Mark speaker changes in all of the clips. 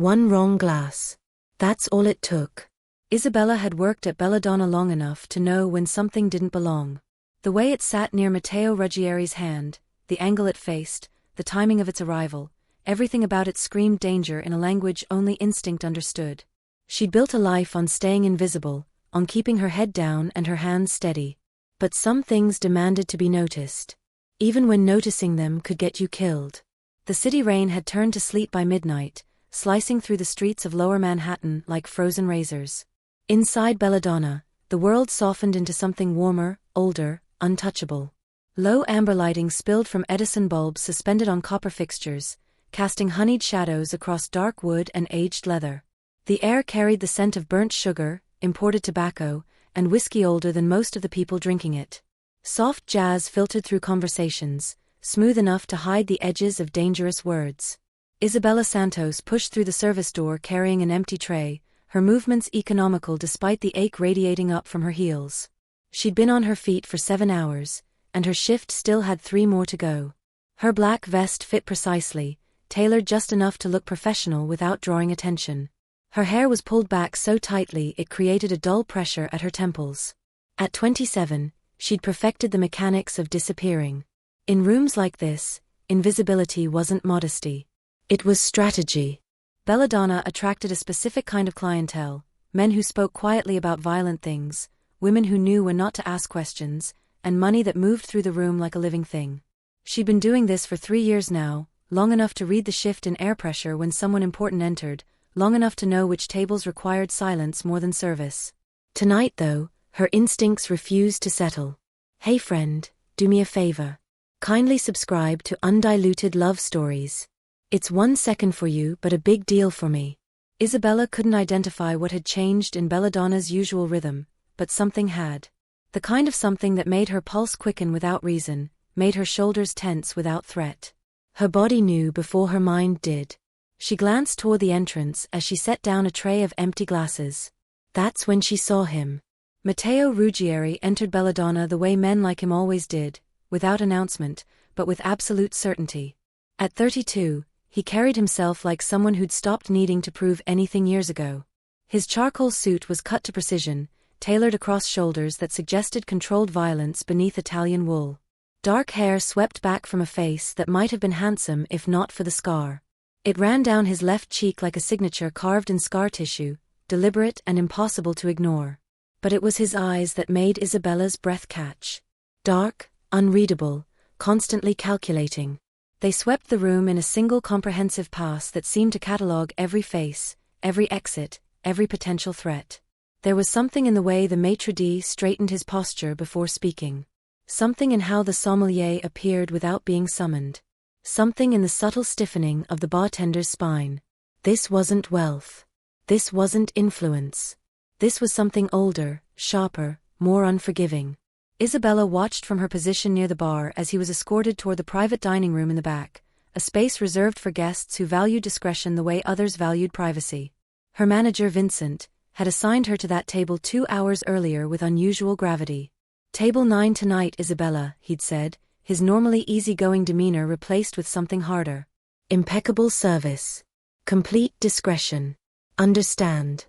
Speaker 1: One wrong glass. That's all it took. Isabella had worked at Belladonna long enough to know when something didn't belong. The way it sat near Matteo Ruggieri's hand, the angle it faced, the timing of its arrival, everything about it screamed danger in a language only instinct understood. She'd built a life on staying invisible, on keeping her head down and her hands steady. But some things demanded to be noticed. Even when noticing them could get you killed. The city rain had turned to sleet by midnight, slicing through the streets of lower Manhattan like frozen razors. Inside Belladonna, the world softened into something warmer, older, untouchable. Low amber lighting spilled from Edison bulbs suspended on copper fixtures, casting honeyed shadows across dark wood and aged leather. The air carried the scent of burnt sugar, imported tobacco, and whiskey older than most of the people drinking it. Soft jazz filtered through conversations, smooth enough to hide the edges of dangerous words. Isabella Santos pushed through the service door carrying an empty tray, her movements economical despite the ache radiating up from her heels. She'd been on her feet for 7 hours, and her shift still had 3 more to go. Her black vest fit precisely, tailored just enough to look professional without drawing attention. Her hair was pulled back so tightly it created a dull pressure at her temples. At 27, she'd perfected the mechanics of disappearing. In rooms like this, invisibility wasn't modesty. It was strategy. Belladonna attracted a specific kind of clientele, men who spoke quietly about violent things, women who knew when not to ask questions, and money that moved through the room like a living thing. She'd been doing this for 3 years now, long enough to read the shift in air pressure when someone important entered, long enough to know which tables required silence more than service. Tonight though, her instincts refused to settle. Hey friend, do me a favor. Kindly subscribe to Undiluted Love Stories. It's 1 second for you but a big deal for me. Isabella couldn't identify what had changed in Belladonna's usual rhythm, but something had. The kind of something that made her pulse quicken without reason, made her shoulders tense without threat. Her body knew before her mind did. She glanced toward the entrance as she set down a tray of empty glasses. That's when she saw him. Matteo Ruggieri entered Belladonna the way men like him always did, without announcement, but with absolute certainty. At 32, he carried himself like someone who'd stopped needing to prove anything years ago. His charcoal suit was cut to precision, tailored across shoulders that suggested controlled violence beneath Italian wool. Dark hair swept back from a face that might have been handsome if not for the scar. It ran down his left cheek like a signature carved in scar tissue, deliberate and impossible to ignore. But it was his eyes that made Isabella's breath catch. Dark, unreadable, constantly calculating. They swept the room in a single comprehensive pass that seemed to catalogue every face, every exit, every potential threat. There was something in the way the maitre d' straightened his posture before speaking. Something in how the sommelier appeared without being summoned. Something in the subtle stiffening of the bartender's spine. This wasn't wealth. This wasn't influence. This was something older, sharper, more unforgiving. Isabella watched from her position near the bar as he was escorted toward the private dining room in the back, a space reserved for guests who valued discretion the way others valued privacy. Her manager, Vincent, had assigned her to that table 2 hours earlier with unusual gravity. "Table 9 tonight, Isabella," he'd said, his normally easygoing demeanor replaced with something harder. "Impeccable service. Complete discretion. Understand."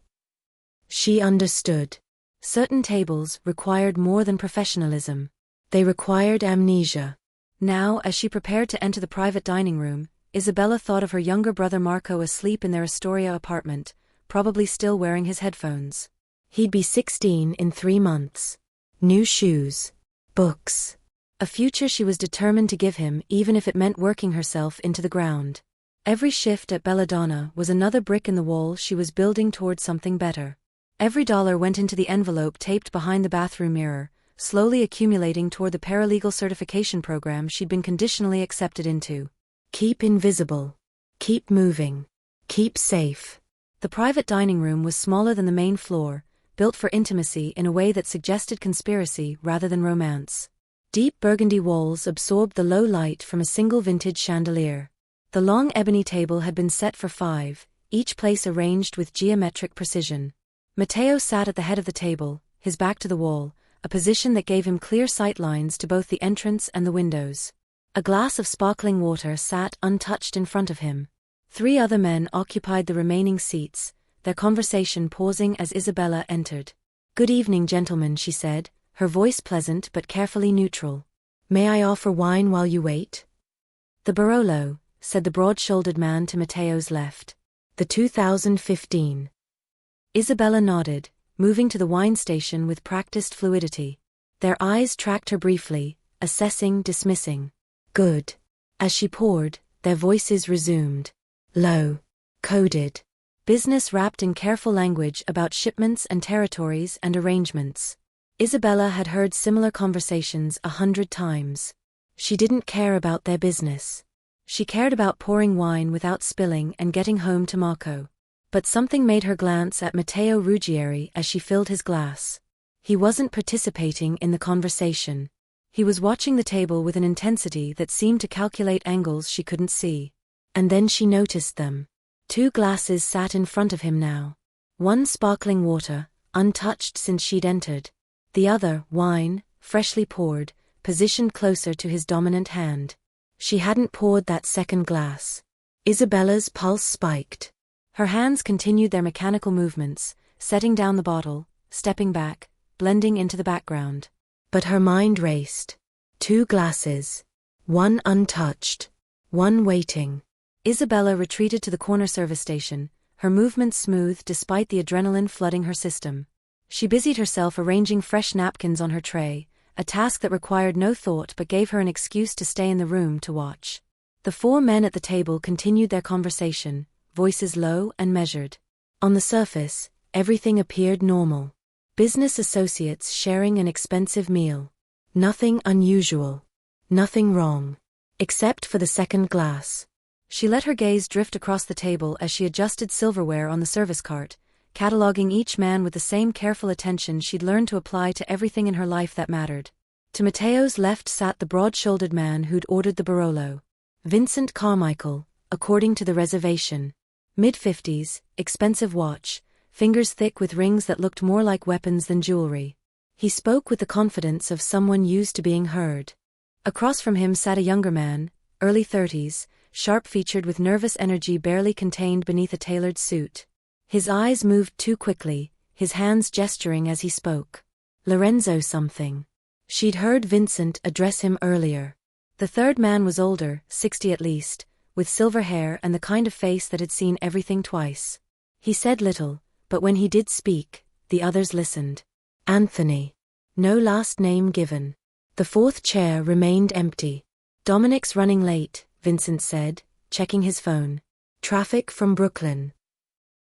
Speaker 1: She understood. Certain tables required more than professionalism. They required amnesia. Now, as she prepared to enter the private dining room, Isabella thought of her younger brother Marco asleep in their Astoria apartment, probably still wearing his headphones. He'd be 16 in 3 months. New shoes. Books. A future she was determined to give him even if it meant working herself into the ground. Every shift at Belladonna was another brick in the wall she was building toward something better. Every dollar went into the envelope taped behind the bathroom mirror, slowly accumulating toward the paralegal certification program she'd been conditionally accepted into. Keep invisible. Keep moving. Keep safe. The private dining room was smaller than the main floor, built for intimacy in a way that suggested conspiracy rather than romance. Deep burgundy walls absorbed the low light from a single vintage chandelier. The long ebony table had been set for 5, each place arranged with geometric precision. Matteo sat at the head of the table, his back to the wall, a position that gave him clear sight lines to both the entrance and the windows. A glass of sparkling water sat untouched in front of him. 3 other men occupied the remaining seats, their conversation pausing as Isabella entered. "Good evening, gentlemen," she said, her voice pleasant but carefully neutral. "May I offer wine while you wait?" "The Barolo," said the broad-shouldered man to Matteo's left. "The 2015. Isabella nodded, moving to the wine station with practiced fluidity. Their eyes tracked her briefly, assessing, dismissing. "Good." As she poured, their voices resumed. Low. Coded. Business wrapped in careful language about shipments and territories and arrangements. Isabella had heard similar conversations 100 times. She didn't care about their business. She cared about pouring wine without spilling and getting home to Marco. But something made her glance at Matteo Ruggieri as she filled his glass. He wasn't participating in the conversation. He was watching the table with an intensity that seemed to calculate angles she couldn't see. And then she noticed them. 2 glasses sat in front of him now. One sparkling water, untouched since she'd entered. The other, wine, freshly poured, positioned closer to his dominant hand. She hadn't poured that second glass. Isabella's pulse spiked. Her hands continued their mechanical movements, setting down the bottle, stepping back, blending into the background. But her mind raced. 2 glasses. One untouched. One waiting. Isabella retreated to the corner service station, her movements smooth despite the adrenaline flooding her system. She busied herself arranging fresh napkins on her tray, a task that required no thought but gave her an excuse to stay in the room to watch. The 4 men at the table continued their conversation, voices low and measured. On the surface, everything appeared normal. Business associates sharing an expensive meal. Nothing unusual. Nothing wrong. Except for the second glass. She let her gaze drift across the table as she adjusted silverware on the service cart, cataloging each man with the same careful attention she'd learned to apply to everything in her life that mattered. To Matteo's left sat the broad-shouldered man who'd ordered the Barolo. Vincent Carmichael, according to the reservation. Mid-50s, expensive watch, fingers thick with rings that looked more like weapons than jewelry. He spoke with the confidence of someone used to being heard. Across from him sat a younger man, early 30s, sharp-featured with nervous energy barely contained beneath a tailored suit. His eyes moved too quickly, his hands gesturing as he spoke. Lorenzo something. She'd heard Vincent address him earlier. The third man was older, 60 at least, with silver hair and the kind of face that had seen everything twice. He said little, but when he did speak, the others listened. Anthony. No last name given. The 4th chair remained empty. "Dominic's running late," Vincent said, checking his phone. "Traffic from Brooklyn."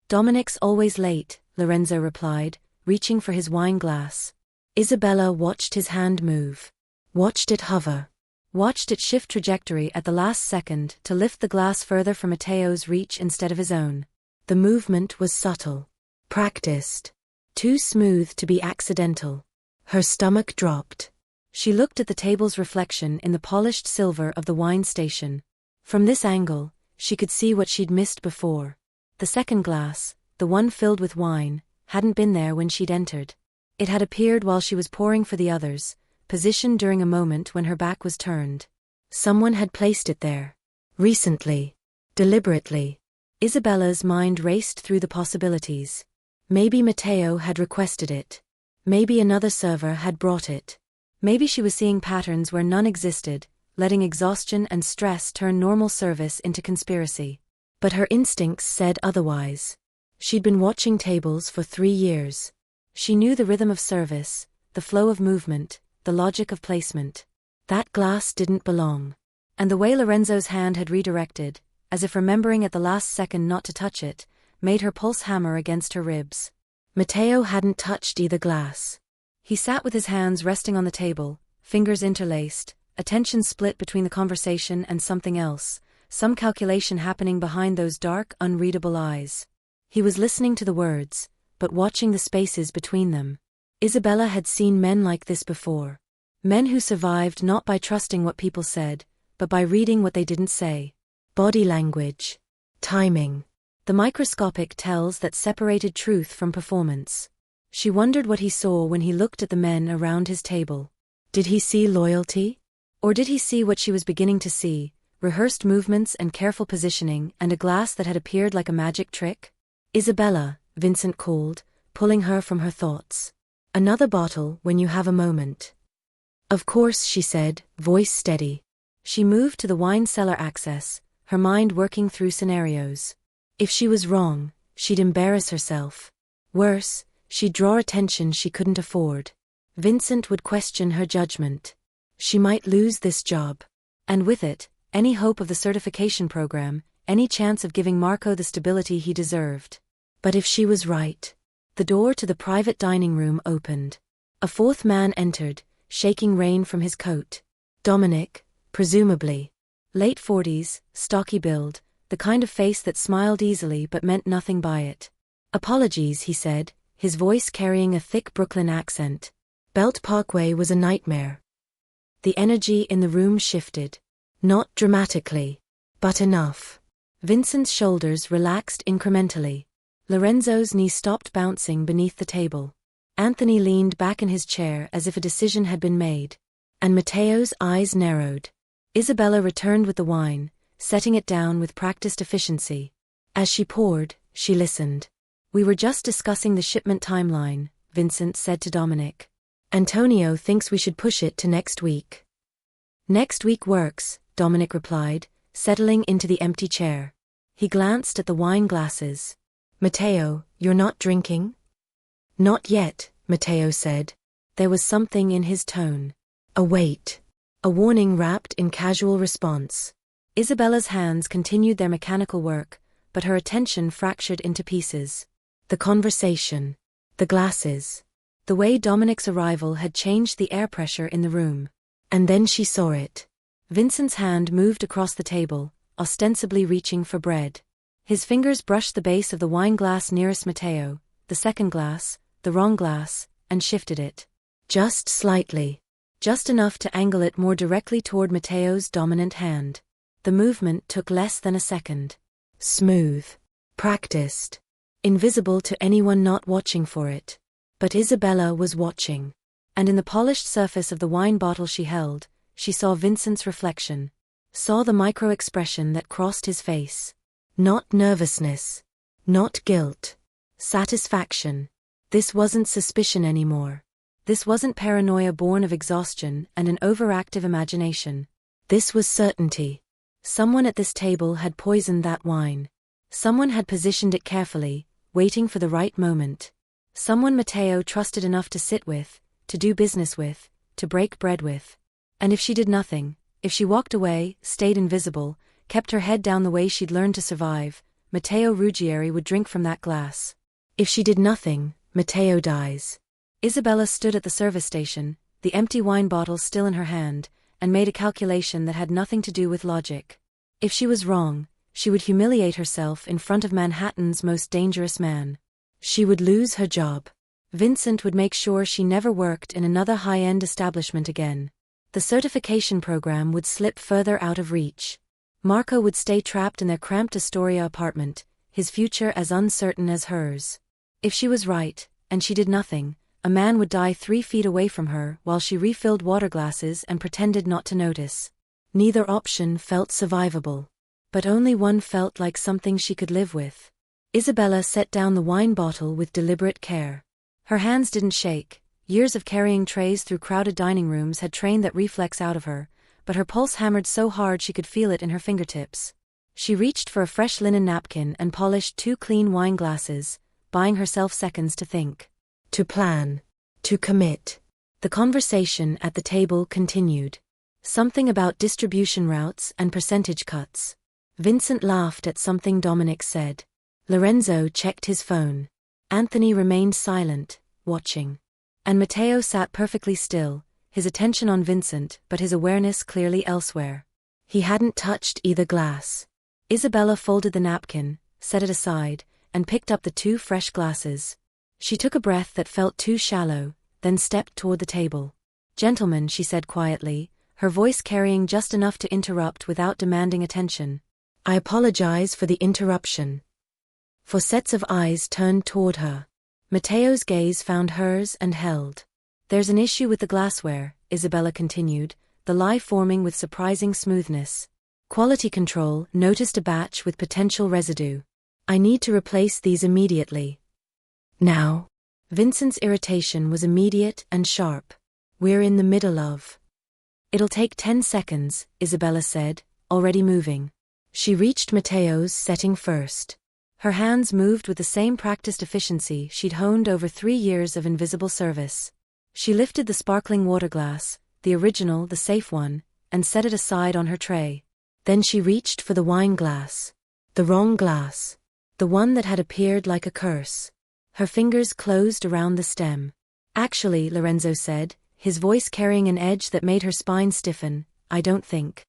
Speaker 1: "Dominic's always late," Lorenzo replied, reaching for his wine glass. Isabella watched his hand move. Watched it hover. Watched it shift trajectory at the last second to lift the glass further from Matteo's reach instead of his own. The movement was subtle. Practiced. Too smooth to be accidental. Her stomach dropped. She looked at the table's reflection in the polished silver of the wine station. From this angle, she could see what she'd missed before. The second glass, the one filled with wine, hadn't been there when she'd entered. It had appeared while she was pouring for the others, positioned during a moment when her back was turned. Someone had placed it there. Recently. Deliberately. Isabella's mind raced through the possibilities. Maybe Matteo had requested it. Maybe another server had brought it. Maybe she was seeing patterns where none existed, letting exhaustion and stress turn normal service into conspiracy. But her instincts said otherwise. She'd been watching tables for 3 years. She knew the rhythm of service, the flow of movement, the logic of placement. That glass didn't belong. And the way Lorenzo's hand had redirected, as if remembering at the last second not to touch it, made her pulse hammer against her ribs. Matteo hadn't touched either glass. He sat with his hands resting on the table, fingers interlaced, attention split between the conversation and something else, some calculation happening behind those dark, unreadable eyes. He was listening to the words, but watching the spaces between them. Isabella had seen men like this before. Men who survived not by trusting what people said, but by reading what they didn't say. Body language. Timing. The microscopic tells that separated truth from performance. She wondered what he saw when he looked at the men around his table. Did he see loyalty? Or did he see what she was beginning to see, rehearsed movements and careful positioning, and a glass that had appeared like a magic trick? Isabella, Vincent called, pulling her from her thoughts. Another bottle when you have a moment. Of course, she said, voice steady. She moved to the wine cellar access, her mind working through scenarios. If she was wrong, she'd embarrass herself. Worse, she'd draw attention she couldn't afford. Vincent would question her judgment. She might lose this job. And with it, any hope of the certification program, any chance of giving Marco the stability he deserved. But if she was right. The door to the private dining room opened. A fourth man entered, shaking rain from his coat. Dominic, presumably. Late 40s, stocky build, the kind of face that smiled easily but meant nothing by it. Apologies, he said, his voice carrying a thick Brooklyn accent. Belt Parkway was a nightmare. The energy in the room shifted. Not dramatically, but enough. Vincent's shoulders relaxed incrementally. Lorenzo's knee stopped bouncing beneath the table. Anthony leaned back in his chair as if a decision had been made. And Matteo's eyes narrowed. Isabella returned with the wine, setting it down with practiced efficiency. As she poured, she listened. We were just discussing the shipment timeline, Vincent said to Dominic. Antonio thinks we should push it to next week. Next week works, Dominic replied, settling into the empty chair. He glanced at the wine glasses. Matteo, you're not drinking? Not yet, Matteo said. There was something in his tone. A wait. A warning wrapped in casual response. Isabella's hands continued their mechanical work, but her attention fractured into pieces. The conversation. The glasses. The way Dominic's arrival had changed the air pressure in the room. And then she saw it. Vincent's hand moved across the table, ostensibly reaching for bread. His fingers brushed the base of the wine glass nearest Matteo, the second glass, the wrong glass, and shifted it. Just slightly. Just enough to angle it more directly toward Matteo's dominant hand. The movement took less than a second. Smooth. Practiced. Invisible to anyone not watching for it. But Isabella was watching. And in the polished surface of the wine bottle she held, she saw Vincent's reflection. Saw the micro-expression that crossed his face. Not nervousness. Not guilt. Satisfaction. This wasn't suspicion anymore. This wasn't paranoia born of exhaustion and an overactive imagination. This was certainty. Someone at this table had poisoned that wine. Someone had positioned it carefully, waiting for the right moment. Someone Matteo trusted enough to sit with, to do business with, to break bread with. And if she did nothing, if she walked away, stayed invisible, kept her head down the way she'd learned to survive, Matteo Ruggieri would drink from that glass. If she did nothing, Matteo dies. Isabella stood at the service station, the empty wine bottle still in her hand, and made a calculation that had nothing to do with logic. If she was wrong, she would humiliate herself in front of Manhattan's most dangerous man. She would lose her job. Vincent would make sure she never worked in another high-end establishment again. The certification program would slip further out of reach. Marco would stay trapped in their cramped Astoria apartment, his future as uncertain as hers. If she was right, and she did nothing, a man would die 3 feet away from her while she refilled water glasses and pretended not to notice. Neither option felt survivable. But only one felt like something she could live with. Isabella set down the wine bottle with deliberate care. Her hands didn't shake. Years of carrying trays through crowded dining rooms had trained that reflex out of her, but her pulse hammered so hard she could feel it in her fingertips. She reached for a fresh linen napkin and polished 2 clean wine glasses, buying herself seconds to think. To plan. To commit. The conversation at the table continued. Something about distribution routes and percentage cuts. Vincent laughed at something Dominic said. Lorenzo checked his phone. Anthony remained silent, watching. And Matteo sat perfectly still, his attention on Vincent but his awareness clearly elsewhere. He hadn't touched either glass. Isabella folded the napkin, set it aside, and picked up the 2 fresh glasses. She took a breath that felt too shallow, then stepped toward the table. Gentlemen, she said quietly, her voice carrying just enough to interrupt without demanding attention. I apologize for the interruption. 4 sets of eyes turned toward her. Matteo's gaze found hers and held. There's an issue with the glassware, Isabella continued, the lie forming with surprising smoothness. Quality control noticed a batch with potential residue. I need to replace these immediately. Now? Vincent's irritation was immediate and sharp. We're in the middle of. It'll take 10 seconds, Isabella said, already moving. She reached Matteo's setting first. Her hands moved with the same practiced efficiency she'd honed over 3 years of invisible service. She lifted the sparkling water glass, the original, the safe one, and set it aside on her tray. Then she reached for the wine glass. The wrong glass. The one that had appeared like a curse. Her fingers closed around the stem. Actually, Lorenzo said, his voice carrying an edge that made her spine stiffen, I don't think.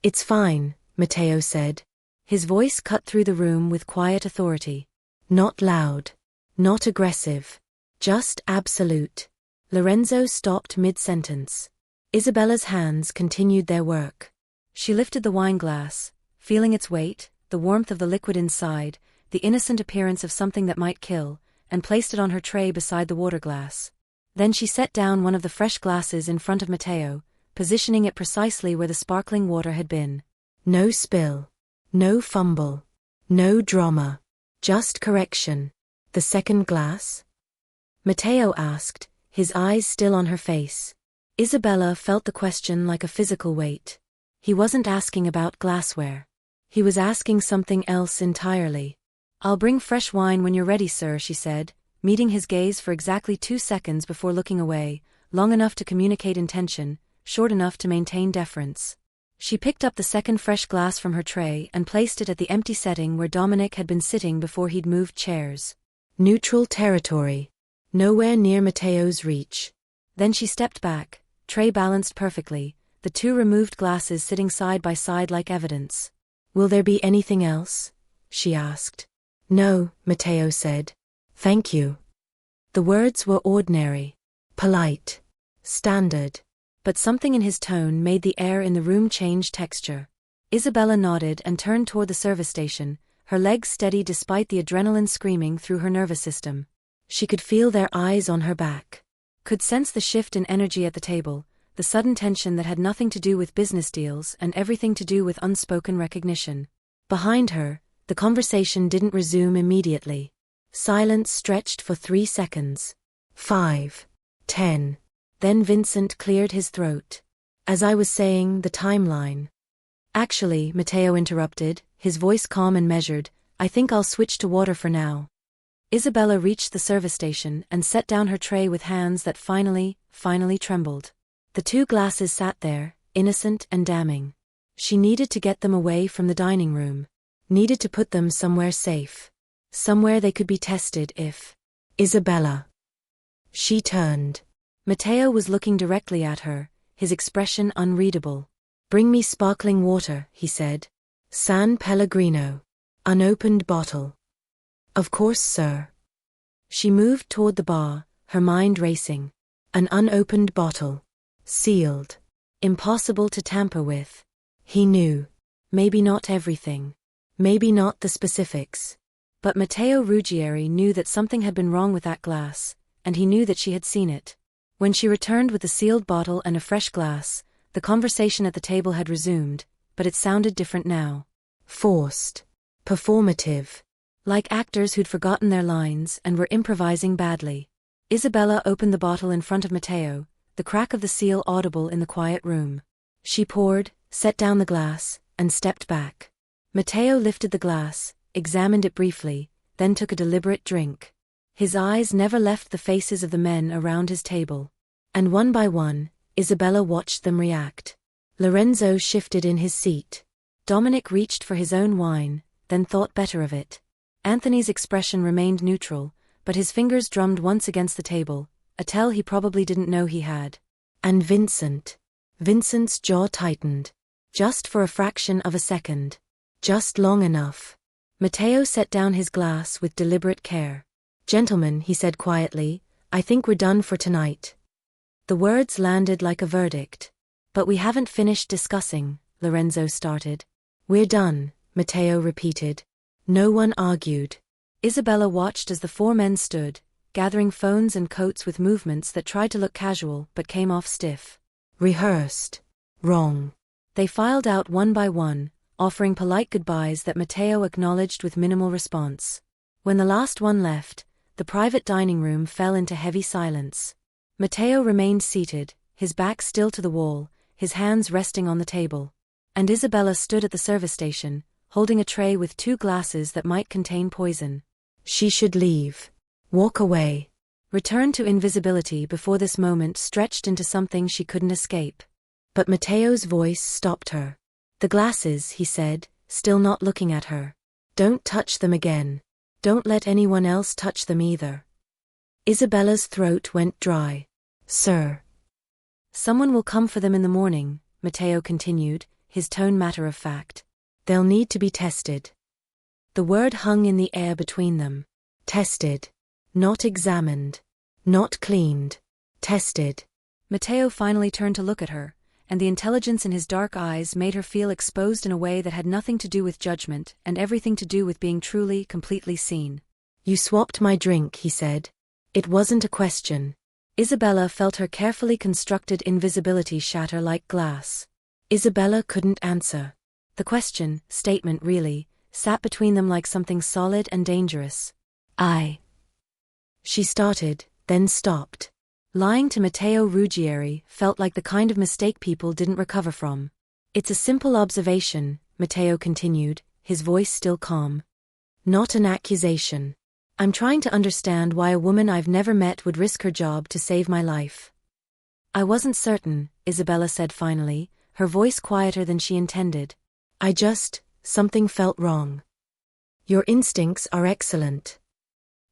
Speaker 1: It's fine, Matteo said. His voice cut through the room with quiet authority. Not loud. Not aggressive. Just absolute. Lorenzo stopped mid-sentence. Isabella's hands continued their work. She lifted the wine glass, feeling its weight, the warmth of the liquid inside, the innocent appearance of something that might kill, and placed it on her tray beside the water glass. Then she set down one of the fresh glasses in front of Matteo, positioning it precisely where the sparkling water had been. No spill. No fumble. No drama. Just correction. The second glass? Matteo asked, his eyes still on her face. Isabella felt the question like a physical weight. He wasn't asking about glassware. He was asking something else entirely. I'll bring fresh wine when you're ready, sir, she said, meeting his gaze for exactly 2 seconds before looking away, long enough to communicate intention, short enough to maintain deference. She picked up the second fresh glass from her tray and placed it at the empty setting where Dominic had been sitting before he'd moved chairs. Neutral territory. Nowhere near Matteo's reach. Then she stepped back, tray balanced perfectly, the 2 removed glasses sitting side by side like evidence. Will there be anything else? She asked. No, Matteo said. Thank you. The words were ordinary. Polite. Standard. But something in his tone made the air in the room change texture. Isabella nodded and turned toward the service station, her legs steady despite the adrenaline screaming through her nervous system. She could feel their eyes on her back. Could sense the shift in energy at the table, the sudden tension that had nothing to do with business deals and everything to do with unspoken recognition. Behind her, the conversation didn't resume immediately. Silence stretched for 3 seconds. 5. 10. Then Vincent cleared his throat. As I was saying, the timeline. Actually, Matteo interrupted, his voice calm and measured, I think I'll switch to water for now. Isabella reached the service station and set down her tray with hands that finally trembled. The 2 glasses sat there, innocent and damning. She needed to get them away from the dining room. Needed to put them somewhere safe. Somewhere they could be tested if. Isabella. She turned. Matteo was looking directly at her, his expression unreadable. Bring me sparkling water, he said. San Pellegrino. Unopened bottle. Of course, sir. She moved toward the bar, her mind racing. An unopened bottle. Sealed. Impossible to tamper with. He knew. Maybe not everything. Maybe not the specifics. But Matteo Ruggieri knew that something had been wrong with that glass, and he knew that she had seen it. When she returned with the sealed bottle and a fresh glass, the conversation at the table had resumed, but it sounded different now. Forced. Performative. Like actors who'd forgotten their lines and were improvising badly. Isabella opened the bottle in front of Matteo, the crack of the seal audible in the quiet room. She poured, set down the glass, and stepped back. Matteo lifted the glass, examined it briefly, then took a deliberate drink. His eyes never left the faces of the men around his table. And one by one, Isabella watched them react. Lorenzo shifted in his seat. Dominic reached for his own wine, then thought better of it. Anthony's expression remained neutral, but his fingers drummed once against the table, a tell he probably didn't know he had. And Vincent. Vincent's jaw tightened. Just for a fraction of a second. Just long enough. Matteo set down his glass with deliberate care. Gentlemen, he said quietly, I think we're done for tonight. The words landed like a verdict. But we haven't finished discussing, Lorenzo started. We're done, Matteo repeated. No one argued. Isabella watched as the 4 men stood, gathering phones and coats with movements that tried to look casual but came off stiff. Rehearsed. Wrong. They filed out one by one, offering polite goodbyes that Matteo acknowledged with minimal response. When the last one left, the private dining room fell into heavy silence. Matteo remained seated, his back still to the wall, his hands resting on the table. And Isabella stood at the service station, holding a tray with 2 glasses that might contain poison. She should leave. Walk away. Return to invisibility before this moment stretched into something she couldn't escape. But Matteo's voice stopped her. The glasses, he said, still not looking at her. Don't touch them again. Don't let anyone else touch them either. Isabella's throat went dry. Sir. Someone will come for them in the morning, Matteo continued, his tone matter-of-fact. They'll need to be tested. The word hung in the air between them. Tested. Not examined. Not cleaned. Tested. Matteo finally turned to look at her, and the intelligence in his dark eyes made her feel exposed in a way that had nothing to do with judgment and everything to do with being truly, completely seen. You swapped my drink, he said. It wasn't a question. Isabella felt her carefully constructed invisibility shatter like glass. Isabella couldn't answer. The question, statement really, sat between them like something solid and dangerous. She started, then stopped. Lying to Matteo Ruggieri felt like the kind of mistake people didn't recover from. It's a simple observation, Matteo continued, his voice still calm. Not an accusation. I'm trying to understand why a woman I've never met would risk her job to save my life. I wasn't certain, Isabella said finally, her voice quieter than she intended. Something felt wrong. Your instincts are excellent.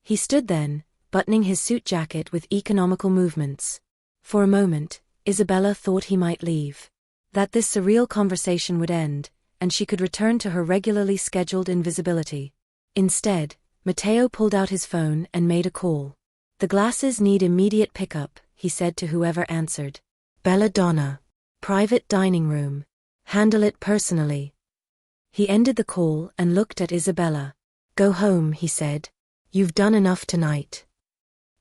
Speaker 1: He stood then, buttoning his suit jacket with economical movements. For a moment, Isabella thought he might leave. That this surreal conversation would end, and she could return to her regularly scheduled invisibility. Instead, Matteo pulled out his phone and made a call. The glasses need immediate pickup, he said to whoever answered. Belladonna. Private dining room. Handle it personally. He ended the call and looked at Isabella. Go home, he said. You've done enough tonight.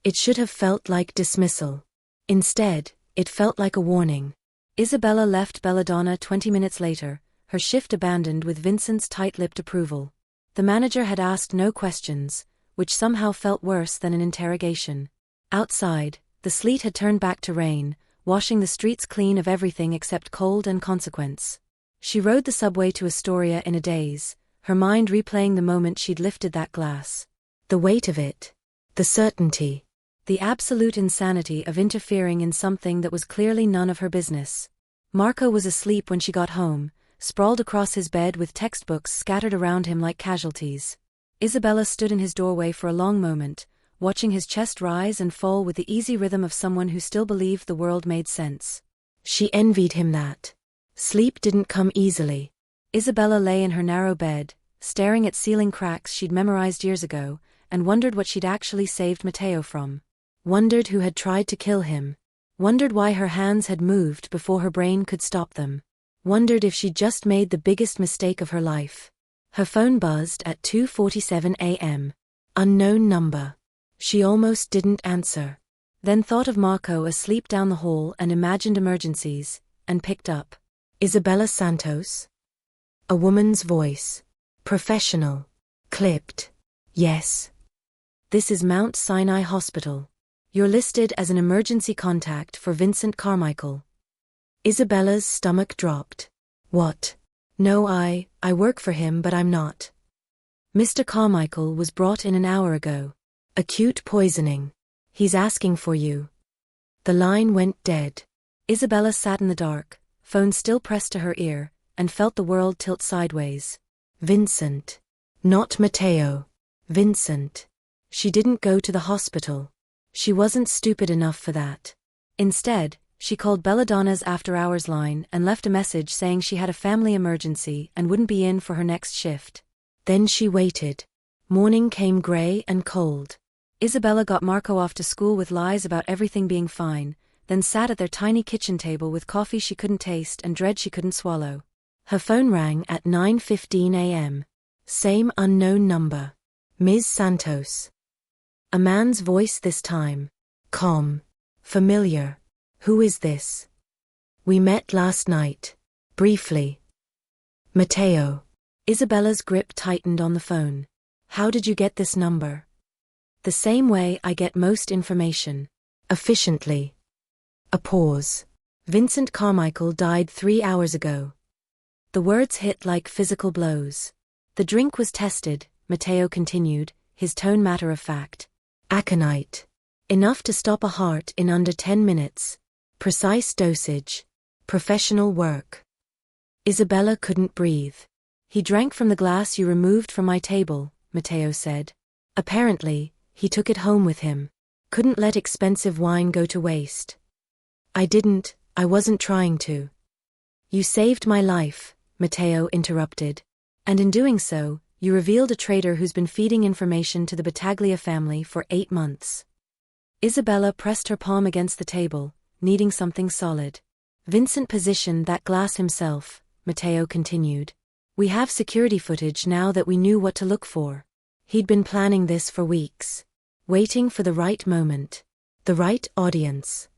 Speaker 1: It should have felt like dismissal. Instead, it felt like a warning. Isabella left Belladonna 20 minutes later, her shift abandoned with Vincent's tight-lipped approval. The manager had asked no questions, which somehow felt worse than an interrogation. Outside, the sleet had turned back to rain, washing the streets clean of everything except cold and consequence. She rode the subway to Astoria in a daze, her mind replaying the moment she'd lifted that glass. The weight of it. The certainty. The absolute insanity of interfering in something that was clearly none of her business. Marco was asleep when she got home, sprawled across his bed with textbooks scattered around him like casualties. Isabella stood in his doorway for a long moment, watching his chest rise and fall with the easy rhythm of someone who still believed the world made sense. She envied him that. Sleep didn't come easily. Isabella lay in her narrow bed, staring at ceiling cracks she'd memorized years ago, and wondered what she'd actually saved Matteo from. Wondered who had tried to kill him. Wondered why her hands had moved before her brain could stop them. Wondered if she'd just made the biggest mistake of her life. Her phone buzzed at 2:47 a.m. Unknown number. She almost didn't answer. Then thought of Marco asleep down the hall and imagined emergencies, and picked up. Isabella Santos? A woman's voice. Professional. Clipped. Yes. This is Mount Sinai Hospital. You're listed as an emergency contact for Vincent Carmichael. Isabella's stomach dropped. What? No, I work for him, but I'm not. Mr. Carmichael was brought in an hour ago. Acute poisoning. He's asking for you. The line went dead. Isabella sat in the dark, phone still pressed to her ear, and felt the world tilt sideways. Vincent. Not Matteo. Vincent. She didn't go to the hospital. She wasn't stupid enough for that. Instead, she called Belladonna's after-hours line and left a message saying she had a family emergency and wouldn't be in for her next shift. Then she waited. Morning came gray and cold. Isabella got Marco off to school with lies about everything being fine, then sat at their tiny kitchen table with coffee she couldn't taste and dread she couldn't swallow. Her phone rang at 9:15 a.m. Same unknown number. Ms. Santos. A man's voice this time. Calm. Familiar. Who is this? We met last night. Briefly. Matteo. Isabella's grip tightened on the phone. How did you get this number? The same way I get most information. Efficiently. A pause. Vincent Carmichael died 3 hours ago. The words hit like physical blows. The drink was tested, Matteo continued, his tone matter-of-fact. Aconite. Enough to stop a heart in under 10 minutes. Precise dosage. Professional work. Isabella couldn't breathe. He drank from the glass you removed from my table, Matteo said. Apparently, he took it home with him. Couldn't let expensive wine go to waste. I wasn't trying to. You saved my life, Matteo interrupted. And in doing so, you revealed a traitor who's been feeding information to the Battaglia family for 8 months. Isabella pressed her palm against the table, needing something solid. Vincent positioned that glass himself, Matteo continued. We have security footage now that we knew what to look for. He'd been planning this for weeks. Waiting for the right moment. The right audience.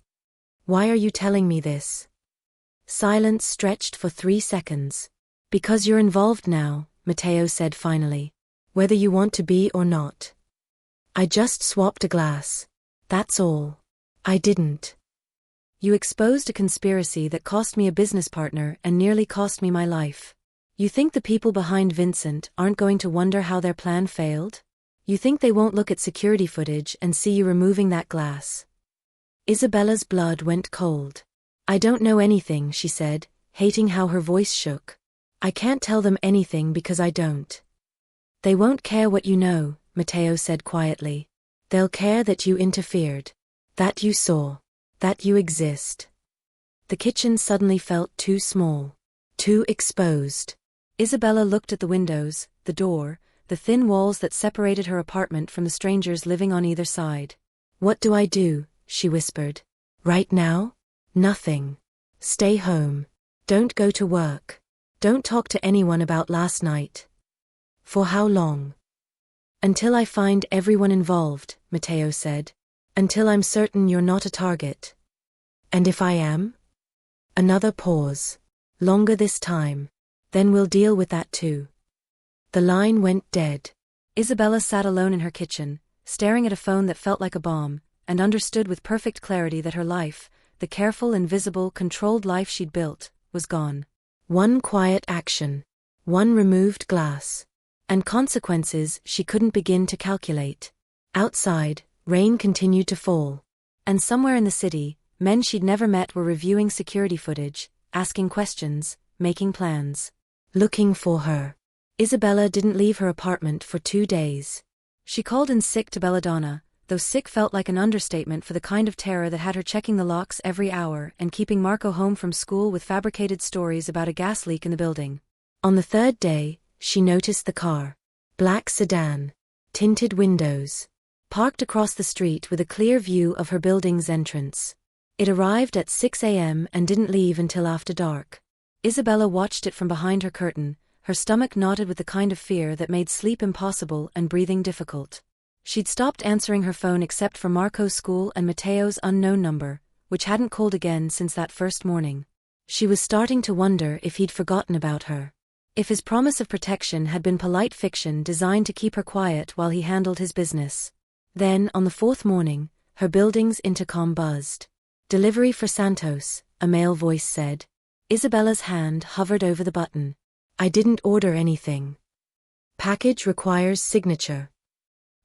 Speaker 1: Why are you telling me this? Silence stretched for 3 seconds. Because you're involved now, Matteo said finally. Whether you want to be or not. I just swapped a glass. That's all. I didn't. You exposed a conspiracy that cost me a business partner and nearly cost me my life. You think the people behind Vincent aren't going to wonder how their plan failed? You think they won't look at security footage and see you removing that glass? Isabella's blood went cold. I don't know anything, she said, hating how her voice shook. I can't tell them anything because I don't. They won't care what you know, Matteo said quietly. They'll care that you interfered. That you saw. That you exist. The kitchen suddenly felt too small. Too exposed. Isabella looked at the windows, the door, the thin walls that separated her apartment from the strangers living on either side. What do I do? She whispered. Right now? Nothing. Stay home. Don't go to work. Don't talk to anyone about last night. For how long? Until I find everyone involved, Matteo said. Until I'm certain you're not a target. And if I am? Another pause. Longer this time. Then we'll deal with that too. The line went dead. Isabella sat alone in her kitchen, staring at a phone that felt like a bomb, and understood with perfect clarity that her life, the careful, invisible, controlled life she'd built, was gone. One quiet action. One removed glass. And consequences she couldn't begin to calculate. Outside, rain continued to fall. And somewhere in the city, men she'd never met were reviewing security footage, asking questions, making plans. Looking for her. Isabella didn't leave her apartment for 2 days. She called in sick to Belladonna, though sick felt like an understatement for the kind of terror that had her checking the locks every hour and keeping Marco home from school with fabricated stories about a gas leak in the building. On the 3rd day, she noticed the car. Black sedan. Tinted windows. Parked across the street with a clear view of her building's entrance. It arrived at 6 a.m. and didn't leave until after dark. Isabella watched it from behind her curtain, her stomach knotted with the kind of fear that made sleep impossible and breathing difficult. She'd stopped answering her phone except for Marco's school and Matteo's unknown number, which hadn't called again since that first morning. She was starting to wonder if he'd forgotten about her. If his promise of protection had been polite fiction designed to keep her quiet while he handled his business. Then, on the 4th morning, her building's intercom buzzed. Delivery for Santos, a male voice said. Isabella's hand hovered over the button. I didn't order anything. Package requires signature.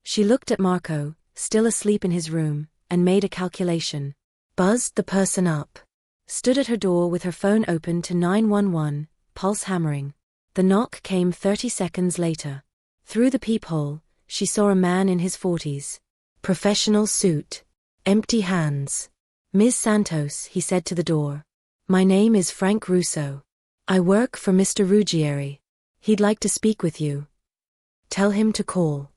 Speaker 1: She looked at Marco, still asleep in his room, and made a calculation. Buzzed the person up. Stood at her door with her phone open to 911, pulse hammering. The knock came 30 seconds later. Through the peephole, she saw a man in his 40s. Professional suit. Empty hands. Ms. Santos, he said to the door. My name is Frank Russo. I work for Mr. Ruggieri. He'd like to speak with you. Tell him to call.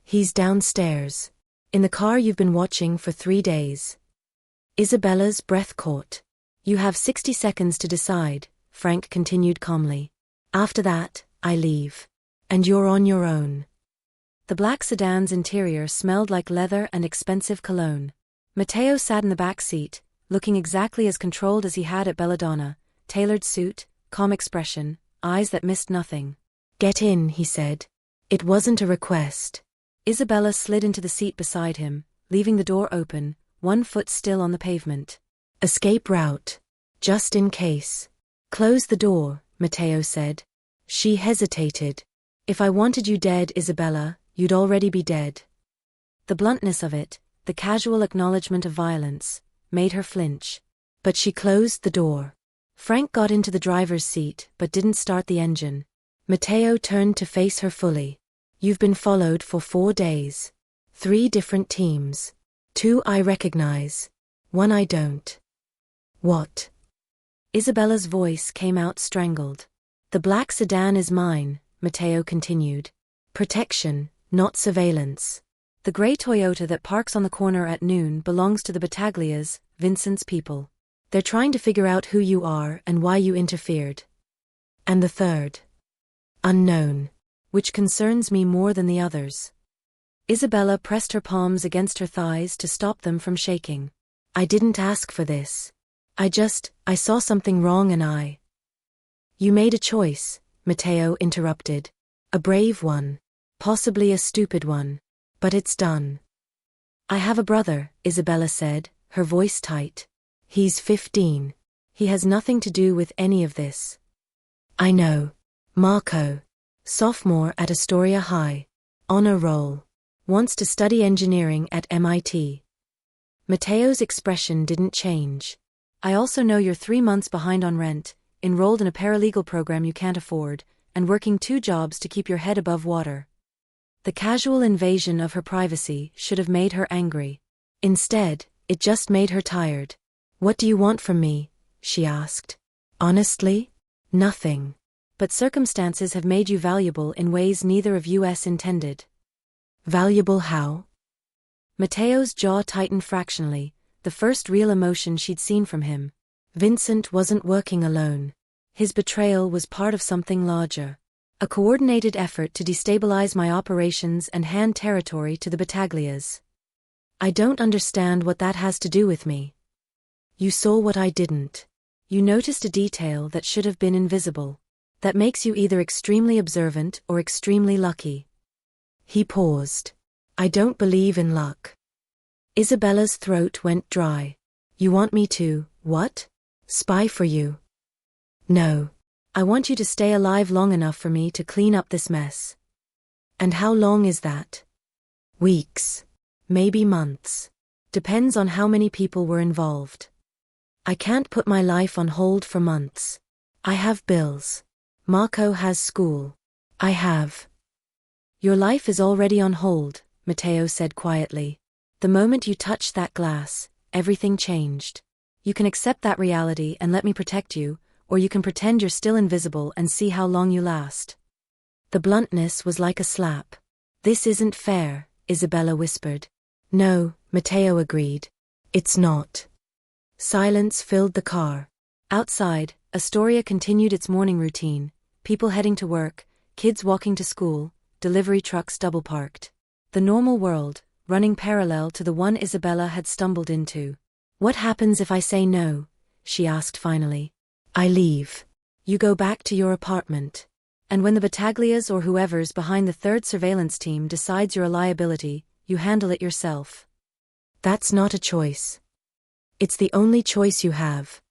Speaker 1: He's downstairs. In the car you've been watching for 3 days. Isabella's breath caught. You have 60 seconds to decide, Frank continued calmly. After that, I leave. And you're on your own. The black sedan's interior smelled like leather and expensive cologne. Matteo sat in the back seat, looking exactly as controlled as he had at Belladonna, tailored suit, calm expression, eyes that missed nothing. "Get in," he said. "It wasn't a request." Isabella slid into the seat beside him, leaving the door open, one foot still on the pavement. "Escape route. Just in case." "Close the door," Matteo said. She hesitated. "If I wanted you dead, Isabella, you'd already be dead." The bluntness of it, the casual acknowledgement of violence, made her flinch. But she closed the door. Frank got into the driver's seat but didn't start the engine. Matteo turned to face her fully. "You've been followed for 4 days. 3 different teams. 2 I recognize. 1 I don't." "What?" Isabella's voice came out strangled. "The black sedan is mine," Matteo continued. "Protection, not surveillance. The gray Toyota that parks on the corner at noon belongs to the Battaglias, Vincent's people. They're trying to figure out who you are and why you interfered." "And the third?" "Unknown. Which concerns me more than the others." Isabella pressed her palms against her thighs to stop them from shaking. "I didn't ask for this. I saw something wrong and I—" "You made a choice," Matteo interrupted. "A brave one. Possibly a stupid one. But it's done." "I have a brother," Isabella said, her voice tight. "He's 15. He has nothing to do with any of this." "I know. Marco. Sophomore at Astoria High. Honor roll. Wants to study engineering at MIT." Matteo's expression didn't change. "I also know you're 3 months behind on rent, enrolled in a paralegal program you can't afford, and working 2 jobs to keep your head above water." The casual invasion of her privacy should have made her angry. Instead, it just made her tired. "What do you want from me?" she asked. "Honestly? Nothing. But circumstances have made you valuable in ways neither of us intended." "Valuable how?" Matteo's jaw tightened fractionally, the first real emotion she'd seen from him. Vincent wasn't working alone. His betrayal was part of something larger. A coordinated effort to destabilize my operations and hand territory to the Battaglias. "I don't understand what that has to do with me." "You saw what I didn't. You noticed a detail that should have been invisible. That makes you either extremely observant or extremely lucky." He paused. "I don't believe in luck." Isabella's throat went dry. "You want me to, what? Spy for you?" "No. I want you to stay alive long enough for me to clean up this mess." "And how long is that?" "Weeks. Maybe months. Depends on how many people were involved. I can't put my life on hold for months. I have bills. Marco has school. I have—" "Your life is already on hold," Matteo said quietly. "The moment you touched that glass, everything changed. You can accept that reality and let me protect you, or you can pretend you're still invisible and see how long you last." The bluntness was like a slap. "This isn't fair," Isabella whispered. "No," Matteo agreed. "It's not." Silence filled the car. Outside, Astoria continued its morning routine, people heading to work, kids walking to school, delivery trucks double-parked. The normal world, running parallel to the one Isabella had stumbled into. "What happens if I say no?" she asked finally. "I leave. You go back to your apartment. And when the Battaglias or whoever's behind the 3rd surveillance team decides you're a liability, you handle it yourself." "That's not a choice. It's the only choice you have."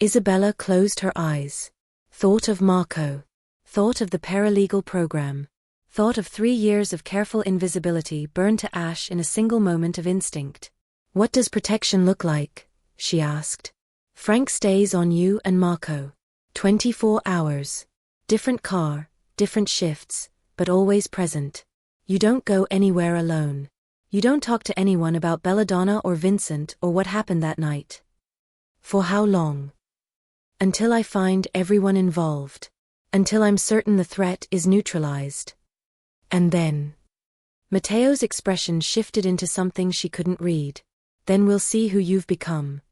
Speaker 1: Isabella closed her eyes. Thought of Marco. Thought of the paralegal program. Thought of 3 years of careful invisibility burned to ash in a single moment of instinct. "What does protection look like?" she asked. "Frank stays on you and Marco. 24 hours. Different car, different shifts, but always present. You don't go anywhere alone. You don't talk to anyone about Belladonna or Vincent or what happened that night." "For how long?" "Until I find everyone involved. Until I'm certain the threat is neutralized." "And then?" Matteo's expression shifted into something she couldn't read. "Then we'll see who you've become."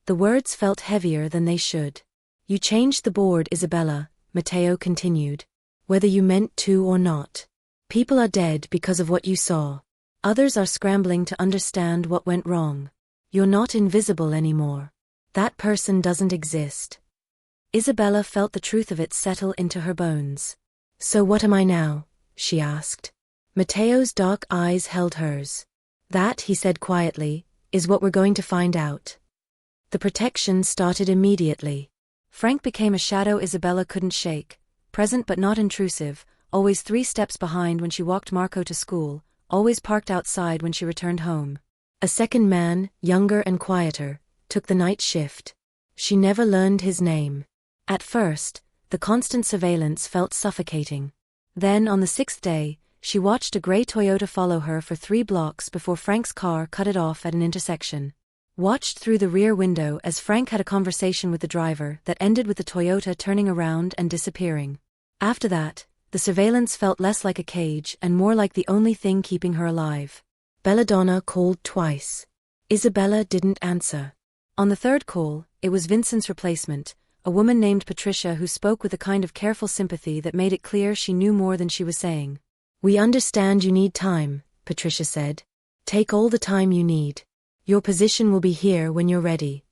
Speaker 1: The words felt heavier than they should. "You changed the board, Isabella," Matteo continued. "Whether you meant to or not. People are dead because of what you saw. Others are scrambling to understand what went wrong. You're not invisible anymore. That person doesn't exist." Isabella felt the truth of it settle into her bones. "So what am I now?" she asked. Matteo's dark eyes held hers. "That," he said quietly, "is what we're going to find out." The protection started immediately. Frank became a shadow Isabella couldn't shake, present but not intrusive, always 3 steps behind when she walked Marco to school, always parked outside when she returned home. A second man, younger and quieter, took the night shift. She never learned his name. At first, the constant surveillance felt suffocating. Then, on the 6th day, she watched a gray Toyota follow her for 3 blocks before Frank's car cut it off at an intersection. Watched through the rear window as Frank had a conversation with the driver that ended with the Toyota turning around and disappearing. After that, the surveillance felt less like a cage and more like the only thing keeping her alive. Belladonna called twice. Isabella didn't answer. On the 3rd call, it was Vincent's replacement, a woman named Patricia who spoke with a kind of careful sympathy that made it clear she knew more than she was saying. "We understand you need time," Patricia said. "Take all the time you need. Your position will be here when you're ready."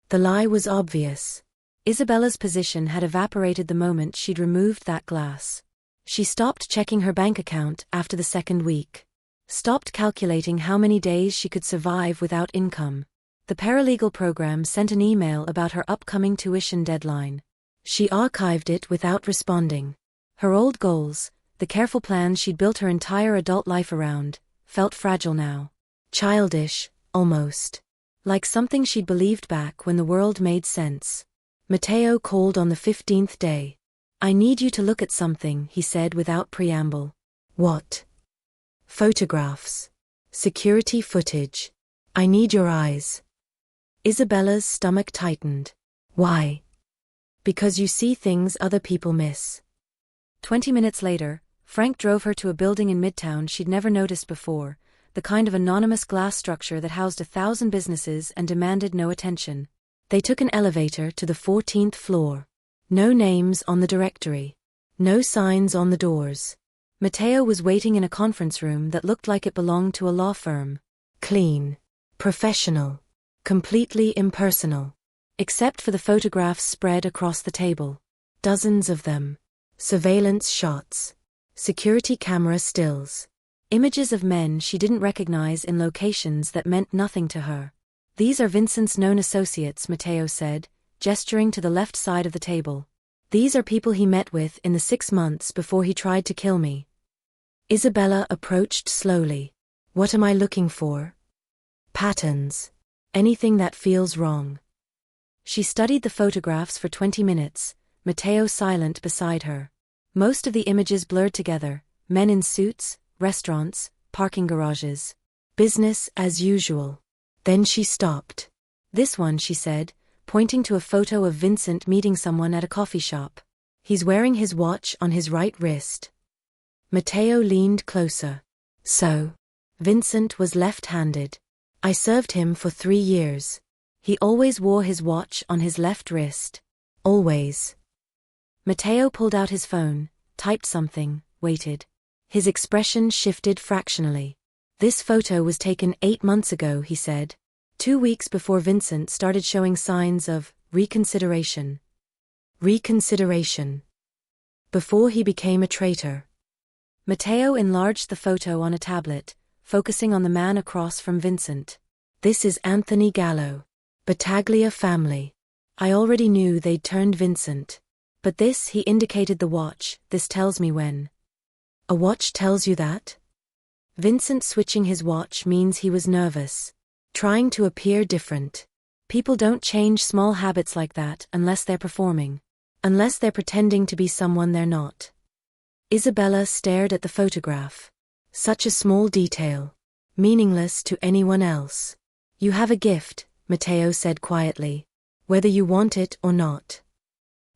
Speaker 1: The lie was obvious. Isabella's position had evaporated the moment she'd removed that glass. She stopped checking her bank account after the 2nd week. Stopped calculating how many days she could survive without income. The paralegal program sent an email about her upcoming tuition deadline. She archived it without responding. Her old goals, the careful plans she'd built her entire adult life around, felt fragile now. Childish, almost. Like something she'd believed back when the world made sense. Matteo called on the 15th day. "I need you to look at something," he said without preamble. "What?" "Photographs. Security footage. I need your eyes." Isabella's stomach tightened. "Why?" "Because you see things other people miss." 20 minutes later, Frank drove her to a building in Midtown she'd never noticed before, the kind of anonymous glass structure that housed 1,000 businesses and demanded no attention. They took an elevator to the 14th floor. No names on the directory. No signs on the doors. Matteo was waiting in a conference room that looked like it belonged to a law firm. Clean. Professional. Completely impersonal. Except for the photographs spread across the table. Dozens of them. Surveillance shots. Security camera stills. Images of men she didn't recognize in locations that meant nothing to her. "These are Vincent's known associates," Matteo said, gesturing to the left side of the table. "These are people he met with in the 6 months before he tried to kill me." Isabella approached slowly. "What am I looking for?" "Patterns. Anything that feels wrong." She studied the photographs for 20 minutes, Matteo silent beside her. Most of the images blurred together, men in suits, restaurants, parking garages. Business as usual. Then she stopped. "This one," she said, pointing to a photo of Vincent meeting someone at a coffee shop. "He's wearing his watch on his right wrist." Matteo leaned closer. "So, Vincent was left-handed. I served him for 3 years. He always wore his watch on his left wrist. Always." Matteo pulled out his phone, typed something, waited. His expression shifted fractionally. "This photo was taken 8 months ago," he said. 2 weeks before Vincent started showing signs of reconsideration. Reconsideration. Before he became a traitor. Matteo enlarged the photo on a tablet, focusing on the man across from Vincent. "This is Anthony Gallo. Battaglia family. I already knew they'd turned Vincent. But this," he indicated the watch, "this tells me when." "A watch tells you that?" Vincent switching his watch means he was nervous. Trying to appear different. People don't change small habits like that unless they're performing. Unless they're pretending to be someone they're not. Isabella stared at the photograph. Such a small detail. Meaningless to anyone else. "You have a gift," Matteo said quietly. "Whether you want it or not."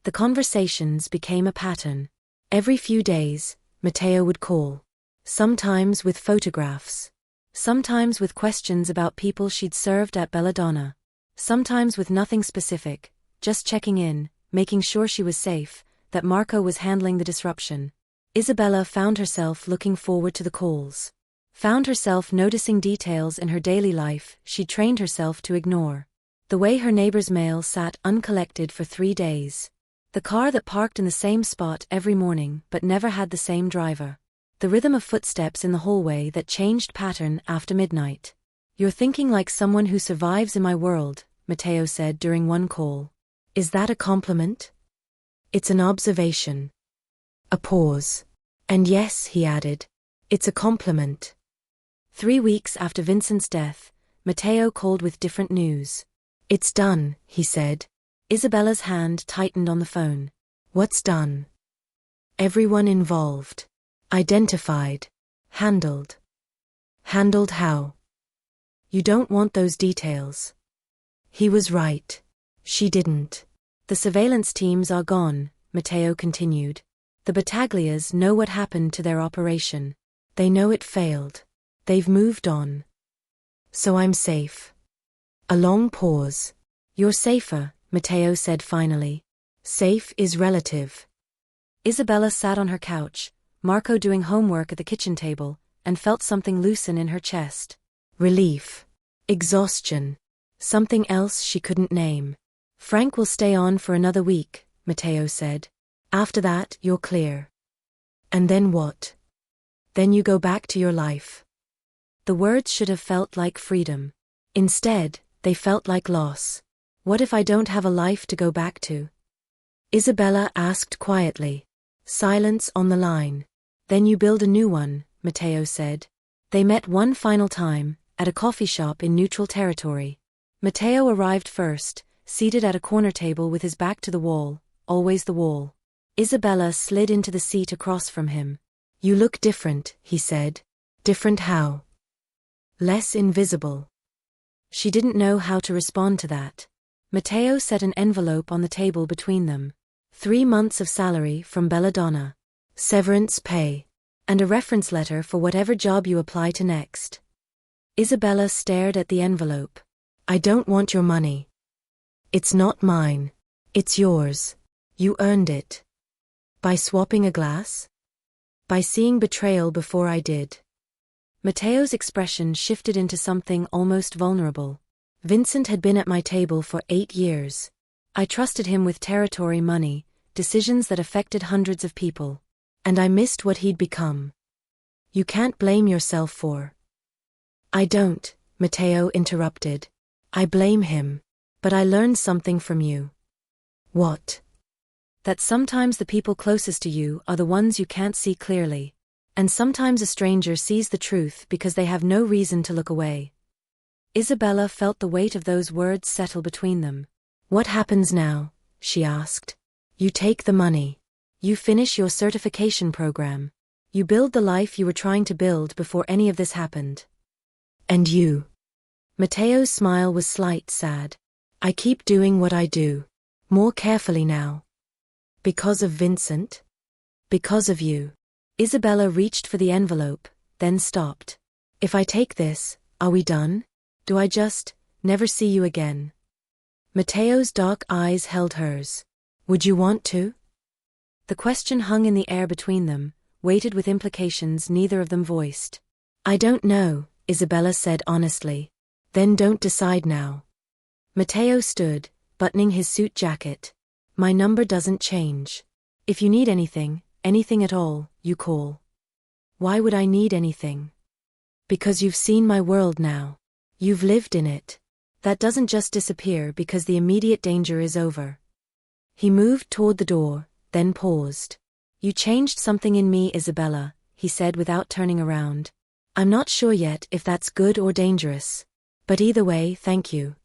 Speaker 1: The conversations became a pattern. Every few days, Matteo would call. Sometimes with photographs. Sometimes with questions about people she'd served at Belladonna. Sometimes with nothing specific, just checking in, making sure she was safe, that Marco was handling the disruption. Isabella found herself looking forward to the calls. Found herself noticing details in her daily life she'd trained herself to ignore. The way her neighbor's mail sat uncollected for 3 days. The car that parked in the same spot every morning but never had the same driver. The rhythm of footsteps in the hallway that changed pattern after midnight. "You're thinking like someone who survives in my world," Matteo said during one call. "Is that a compliment?" "It's an observation." A pause. "And yes," he added, "it's a compliment." 3 weeks after Vincent's death, Matteo called with different news. "It's done," he said. Isabella's hand tightened on the phone. "What's done?" "Everyone involved. Identified. Handled." "Handled how?" "You don't want those details." He was right. She didn't. "The surveillance teams are gone," Matteo continued. "The Battaglias know what happened to their operation. They know it failed. They've moved on. So I'm safe." A long pause. "You're safer," Matteo said finally. "Safe is relative." Isabella sat on her couch, Marco doing homework at the kitchen table, and felt something loosen in her chest. Relief. Exhaustion. Something else she couldn't name. "Frank will stay on for another week," Matteo said. "After that, you're clear." "And then what?" "Then you go back to your life." The words should have felt like freedom. Instead, they felt like loss. "What if I don't have a life to go back to?" Isabella asked quietly. Silence on the line. "Then you build a new one," Matteo said. They met one final time, at a coffee shop in neutral territory. Matteo arrived first, seated at a corner table with his back to the wall, always the wall. Isabella slid into the seat across from him. "You look different," he said. "Different how?" "Less invisible." She didn't know how to respond to that. Matteo set an envelope on the table between them. 3 months of salary from Belladonna. Severance pay. And a reference letter for whatever job you apply to next. Isabella stared at the envelope. "I don't want your money." "It's not mine. It's yours. You earned it." "By swapping a glass?" "By seeing betrayal before I did." Matteo's expression shifted into something almost vulnerable. "Vincent had been at my table for 8 years. I trusted him with territory, money, decisions that affected hundreds of people. And I missed what he'd become. You can't blame yourself for." "I don't," Matteo interrupted. "I blame him. But I learned something from you." "What?" "That sometimes the people closest to you are the ones you can't see clearly. And sometimes a stranger sees the truth because they have no reason to look away." Isabella felt the weight of those words settle between them. "What happens now?" she asked. "You take the money. You finish your certification program. You build the life you were trying to build before any of this happened. And you?" Matteo's smile was slight, sad. "I keep doing what I do. More carefully now." "Because of Vincent?" "Because of you." Isabella reached for the envelope, then stopped. "If I take this, are we done? Do I just never see you again?" Matteo's dark eyes held hers. "Would you want to?" The question hung in the air between them, weighted with implications neither of them voiced. "I don't know," Isabella said honestly. "Then don't decide now." Matteo stood, buttoning his suit jacket. "My number doesn't change. If you need anything at all, you call." "Why would I need anything?" "Because you've seen my world now. You've lived in it. That doesn't just disappear because the immediate danger is over." He moved toward the door, then paused. "You changed something in me, Isabella," he said without turning around. "I'm not sure yet if that's good or dangerous. But either way, thank you."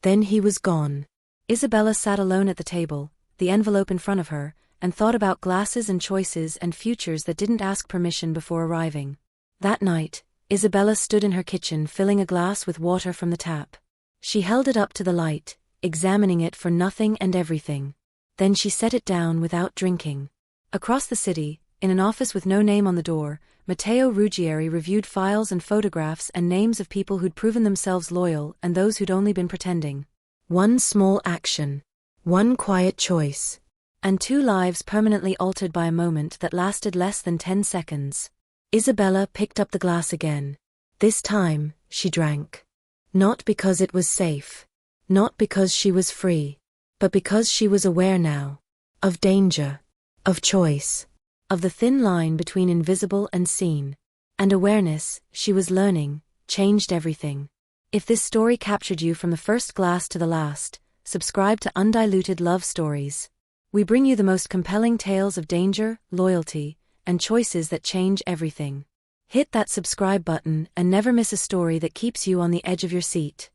Speaker 1: Then he was gone. Isabella sat alone at the table, the envelope in front of her, and thought about glasses and choices and futures that didn't ask permission before arriving. That night, Isabella stood in her kitchen filling a glass with water from the tap. She held it up to the light, examining it for nothing and everything. Then she set it down without drinking. Across the city, in an office with no name on the door, Matteo Ruggieri reviewed files and photographs and names of people who'd proven themselves loyal and those who'd only been pretending. One small action. One quiet choice. And 2 lives permanently altered by a moment that lasted less than 10 seconds. Isabella picked up the glass again. This time, she drank. Not because it was safe. Not because she was free, but because she was aware now. Of danger. Of choice. Of the thin line between invisible and seen. And awareness, she was learning, changed everything. If this story captured you from the first glass to the last, subscribe to Undiluted Love Stories. We bring you the most compelling tales of danger, loyalty, and choices that change everything. Hit that subscribe button and never miss a story that keeps you on the edge of your seat.